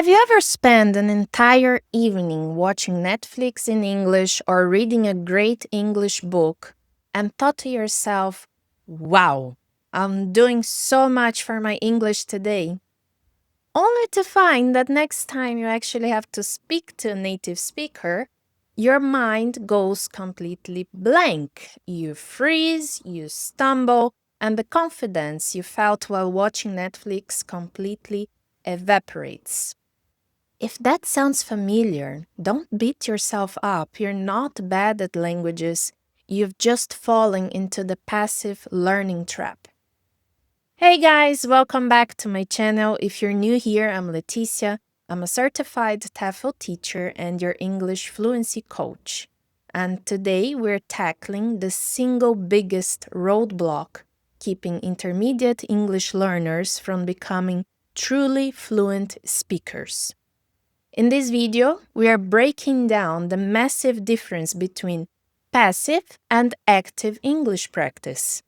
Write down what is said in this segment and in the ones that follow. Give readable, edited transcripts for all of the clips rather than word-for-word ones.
Have you ever spent an entire evening watching Netflix in English or reading a great English book and thought to yourself, wow, I'm doing so much for my English today? Only to find that next time you actually have to speak to a native speaker, your mind goes completely blank. You freeze, you stumble, and the confidence you felt while watching Netflix completely evaporates. If that sounds familiar, don't beat yourself up. You're not bad at languages. You've just fallen into the passive learning trap. Hey guys, welcome back to my channel. If you're new here, I'm Leticia. I'm a certified TEFL teacher and your English fluency coach. And today we're tackling the single biggest roadblock keeping intermediate English learners from becoming truly fluent speakers. In this video, we are breaking down the massive difference between passive and active English practice.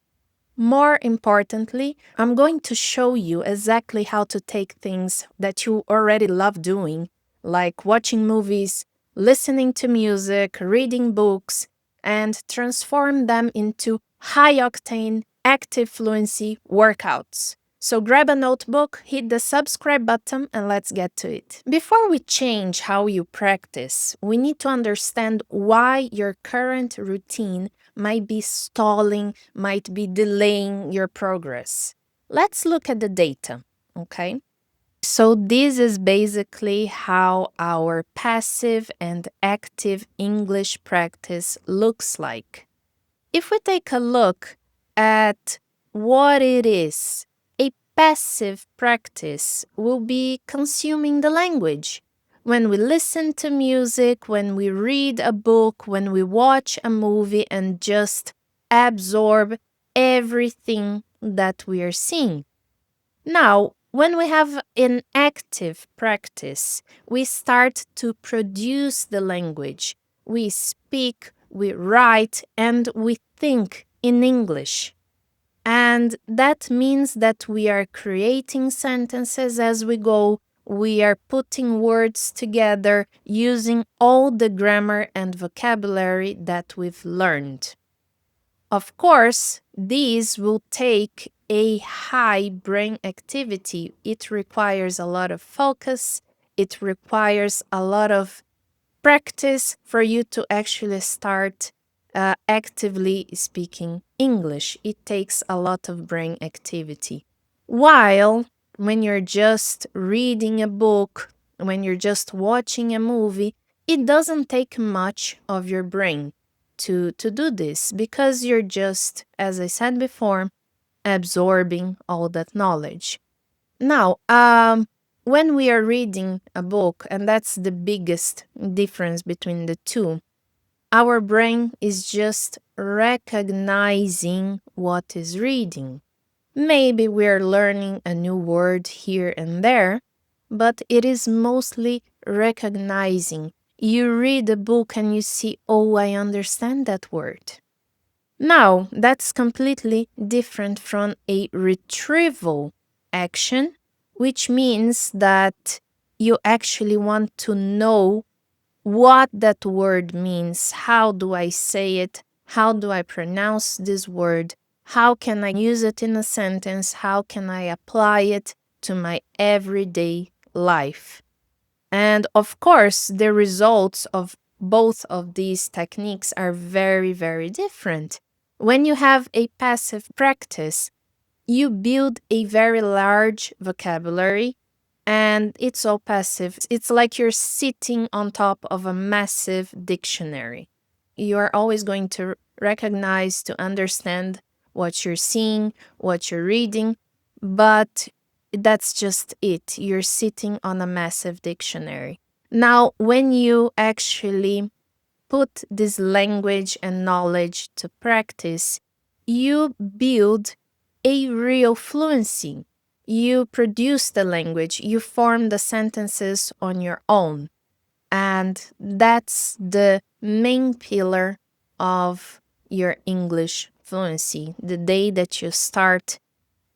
More importantly, I'm going to show you exactly how to take things that you already love doing, like watching movies, listening to music, reading books, and transform them into high-octane, active fluency workouts. So grab a notebook, hit the subscribe button, and let's get to it. Before we change how you practice, we need to understand why your current routine might be stalling, might be delaying your progress. Let's look at the data, okay? So this is basically how our passive and active English practice looks like. If we take a look at what it is, a passive practice will be consuming the language. When we listen to music, when we read a book, when we watch a movie and just absorb everything that we are seeing. Now, when we have an active practice, we start to produce the language. We speak, we write, and we think in English. And that means that we are creating sentences as we go. We are putting words together using all the grammar and vocabulary that we've learned. Of course, these will take a high brain activity. It requires a lot of focus. It requires a lot of practice for you to actually start actively speaking English. It takes a lot of brain activity. While when you're just reading a book, when you're just watching a movie, it doesn't take much of your brain to do this because you're just, as I said before, absorbing all that knowledge. Now, when we are reading a book, and that's the biggest difference between the two, our brain is just recognizing what is reading. Maybe we're learning a new word here and there, but it is mostly recognizing. You read a book and you see, oh, I understand that word. Now, that's completely different from a retrieval action, which means that you actually want to know what that word means. How do I say it? How do I pronounce this word? How can I use it in a sentence? How can I apply it to my everyday life? And of course, the results of both of these techniques are very, very different. When you have a passive practice, you build a very large vocabulary and it's all passive. It's like you're sitting on top of a massive dictionary. You are always going to recognize, to understand what you're seeing, what you're reading, but that's just it. You're sitting on a massive dictionary. Now, when you actually put this language and knowledge to practice, you build a real fluency. You produce the language, you form the sentences on your own. And that's the main pillar of your English fluency, the day that you start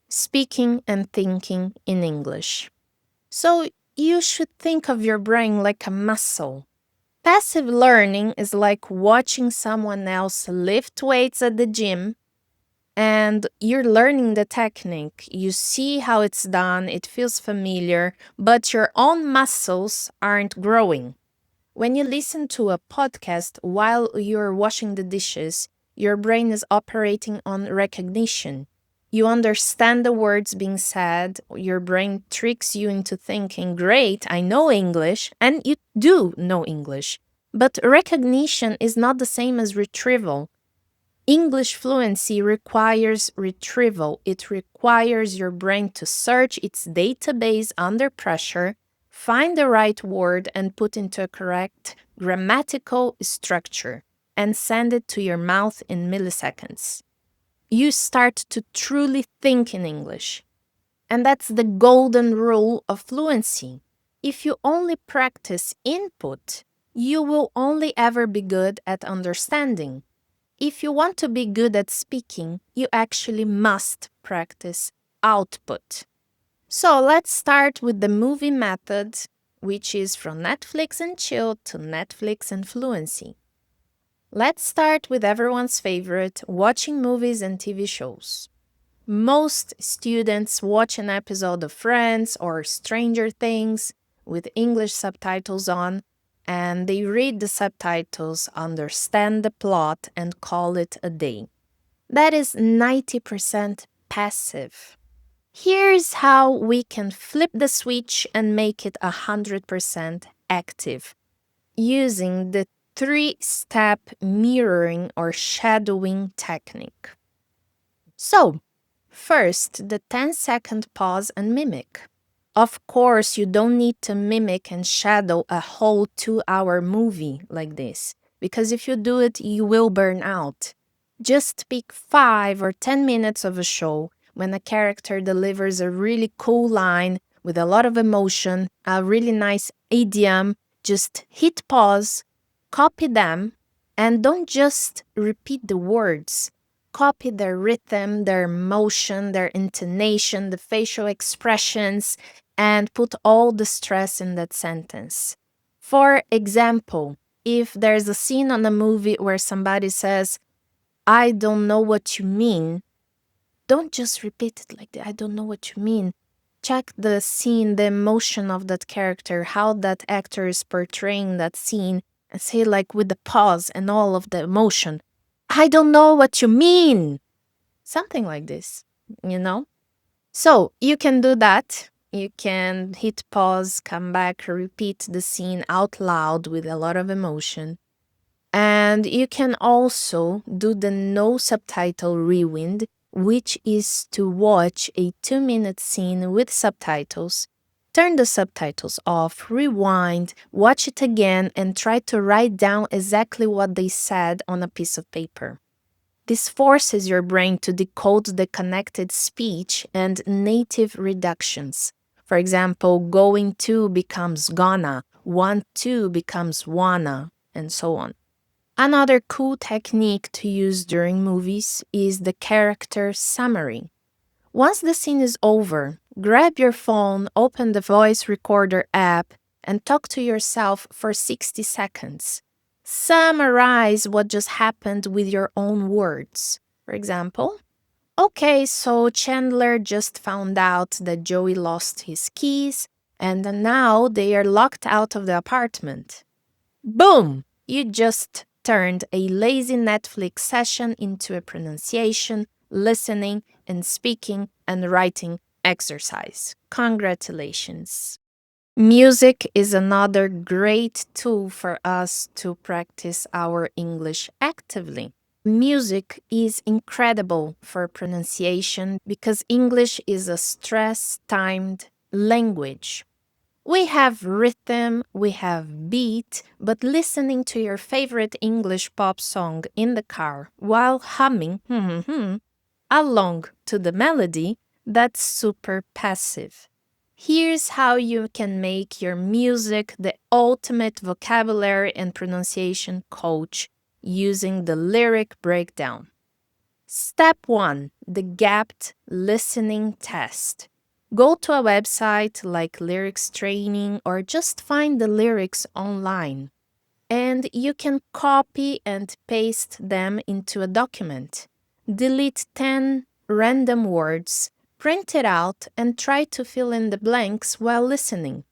speaking and thinking in English. So you should think of your brain like a muscle. Passive learning is like watching someone else lift weights at the gym, and you're learning the technique. You see how it's done, it feels familiar, but your own muscles aren't growing. When you listen to a podcast while you're washing the dishes, your brain is operating on recognition. You understand the words being said, your brain tricks you into thinking, great, I know English, and you do know English. But recognition is not the same as retrieval. English fluency requires retrieval. It requires your brain to search its database under pressure, find the right word, and put into a correct grammatical structure, and send it to your mouth in milliseconds. You start to truly think in English. And that's the golden rule of fluency. If you only practice input, you will only ever be good at understanding. If you want to be good at speaking, you actually must practice output. So let's start with the movie method, which is from Netflix and chill to Netflix and fluency. Let's start with everyone's favorite, watching movies and TV shows. Most students watch an episode of Friends or Stranger Things with English subtitles on, and they read the subtitles, understand the plot, and call it a day. That is 90% passive. Here's how we can flip the switch and make it 100% active using the 3-step mirroring or shadowing technique. So, first, the 10-second pause and mimic. Of course, you don't need to mimic and shadow a whole 2-hour movie like this, because if you do it, you will burn out. Just pick 5 or 10 minutes of a show when a character delivers a really cool line with a lot of emotion, a really nice idiom. Just hit pause, copy them, and don't just repeat the words. Copy their rhythm, their motion, their intonation, the facial expressions, and put all the stress in that sentence. For example, if there's a scene on a movie where somebody says, I don't know what you mean, don't just repeat it like that. I don't know what you mean. Check the scene, the emotion of that character, how that actor is portraying that scene, and say like with the pause and all of the emotion, I don't know what you mean. Something like this, you know? So you can do that. You can hit pause, come back, repeat the scene out loud with a lot of emotion. And you can also do the no subtitle rewind, which is to watch a 2-minute scene with subtitles, turn the subtitles off, rewind, watch it again, and try to write down exactly what they said on a piece of paper. This forces your brain to decode the connected speech and native reductions. For example, going to becomes gonna, want to becomes wanna, and so on. Another cool technique to use during movies is the character summary. Once the scene is over, grab your phone, open the voice recorder app, and talk to yourself for 60 seconds. Summarize what just happened with your own words. For example, okay, so Chandler just found out that Joey lost his keys, and now they are locked out of the apartment. Boom! You just turned a lazy Netflix session into a pronunciation, listening, and speaking and writing exercise. Congratulations! Music is another great tool for us to practice our English actively. Music is incredible for pronunciation because English is a stress-timed language. We have rhythm, we have beat, but listening to your favorite English pop song in the car while humming along to the melody, that's super passive. Here's how you can make your music the ultimate vocabulary and pronunciation coach using the lyric breakdown. Step 1, the gapped listening test. Go to a website like Lyrics Training or just find the lyrics online. And you can copy and paste them into a document. Delete 10 random words, print it out, and try to fill in the blanks while listening.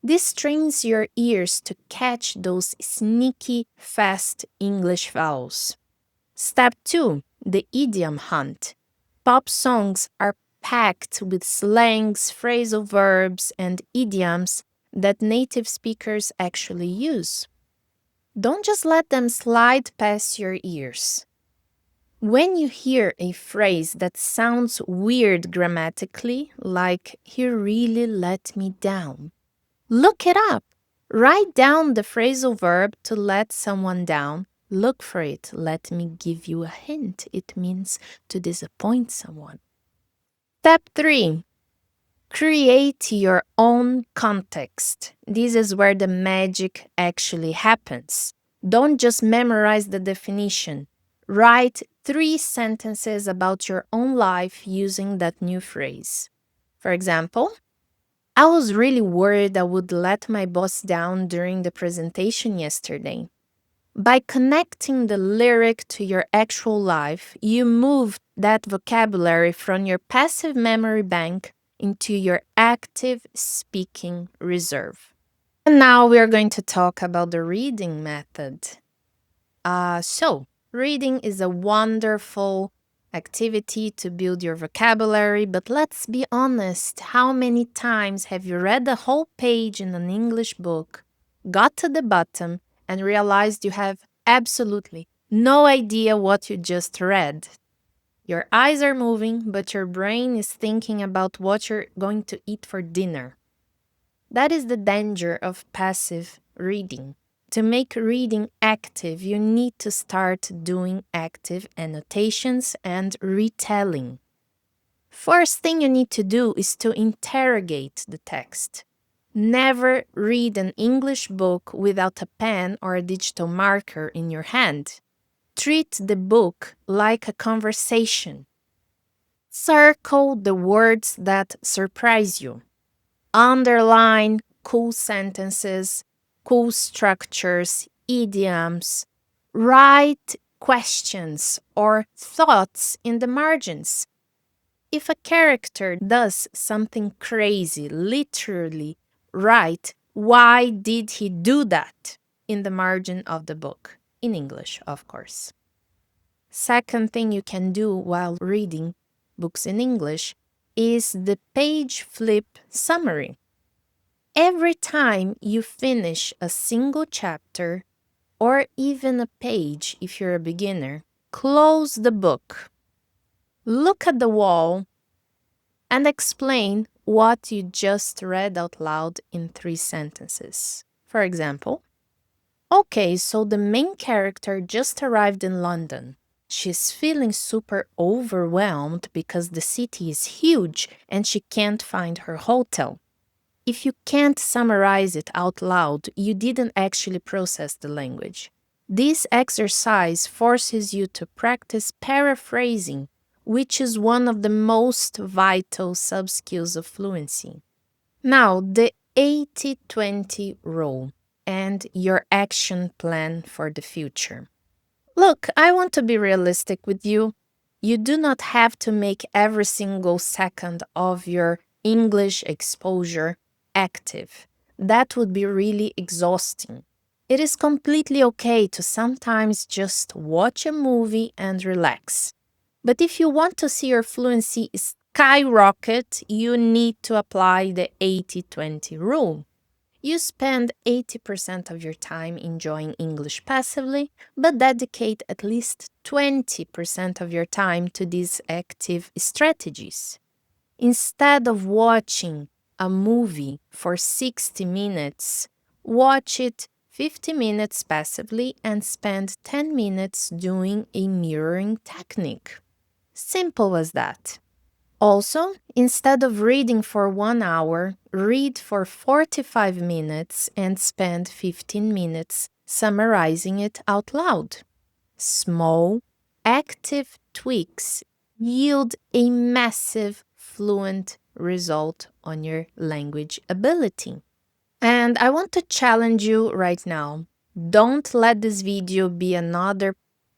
This trains your ears to catch those sneaky, fast English vowels. Step 2, the idiom hunt. Pop songs are packed with slangs, phrasal verbs, and idioms that native speakers actually use. Don't just let them slide past your ears. When you hear a phrase that sounds weird grammatically, like he really let me down, look it up. Write down the phrasal verb to let someone down. Look for it. Let me give you a hint. It means to disappoint someone. Step 3. Create your own context. This is where the magic actually happens. Don't just memorize the definition. Write 3 sentences about your own life using that new phrase. For example, I was really worried I would let my boss down during the presentation yesterday. By connecting the lyric to your actual life, you move that vocabulary from your passive memory bank into your active speaking reserve. And now we are going to talk about the reading method. Reading is a wonderful activity to build your vocabulary, but let's be honest, how many times have you read the whole page in an English book, got to the bottom, and realized you have absolutely no idea what you just read? Your eyes are moving, but your brain is thinking about what you're going to eat for dinner. That is the danger of passive reading. To make reading active, you need to start doing active annotations and retelling. First thing you need to do is to interrogate the text. Never read an English book without a pen or a digital marker in your hand. Treat the book like a conversation. Circle the words that surprise you. Underline cool sentences, cool structures, idioms. Write questions or thoughts in the margins. If a character does something crazy, literally write, "Why did he do that?" in the margin of the book, in English, of course. Second thing you can do while reading books in English is the page flip summary. Every time you finish a single chapter or even a page if you're a beginner, close the book. Look at the wall and explain what you just read out loud in 3 sentences. For example, okay, so the main character just arrived in London. She's feeling super overwhelmed because the city is huge and she can't find her hotel. If you can't summarize it out loud, you didn't actually process the language. This exercise forces you to practice paraphrasing, which is one of the most vital sub-skills of fluency. Now, the 80-20 rule and your action plan for the future. Look, I want to be realistic with you. You do not have to make every single second of your English exposure active. That would be really exhausting. It is completely okay to sometimes just watch a movie and relax. But if you want to see your fluency skyrocket, you need to apply the 80-20 rule. You spend 80% of your time enjoying English passively, but dedicate at least 20% of your time to these active strategies. Instead of watching a movie for 60 minutes, watch it 50 minutes passively and spend 10 minutes doing a mirroring technique. Simple as that. Also, instead of reading for 1 hour, read for 45 minutes and spend 15 minutes summarizing it out loud. Small, active tweaks yield a massive fluent result on your language ability. And I want to challenge you right now. Don't let this video be another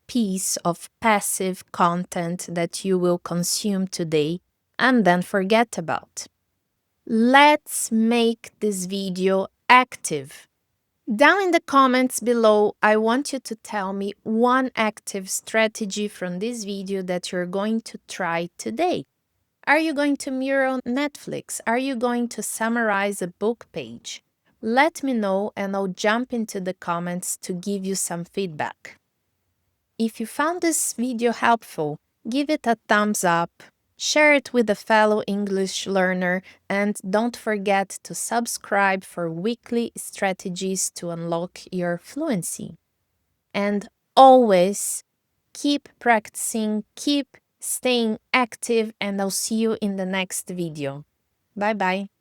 piece of passive content that you will consume today and then forget about. Let's make this video active. Down in the comments below, I want you to tell me one active strategy from this video that you're going to try today. Are you going to mirror Netflix? Are you going to summarize a book page? Let me know and I'll jump into the comments to give you some feedback. If you found this video helpful, give it a thumbs up, share it with a fellow English learner, and don't forget to subscribe for weekly strategies to unlock your fluency. And always keep practicing, keep staying active, and I'll see you in the next video. Bye bye.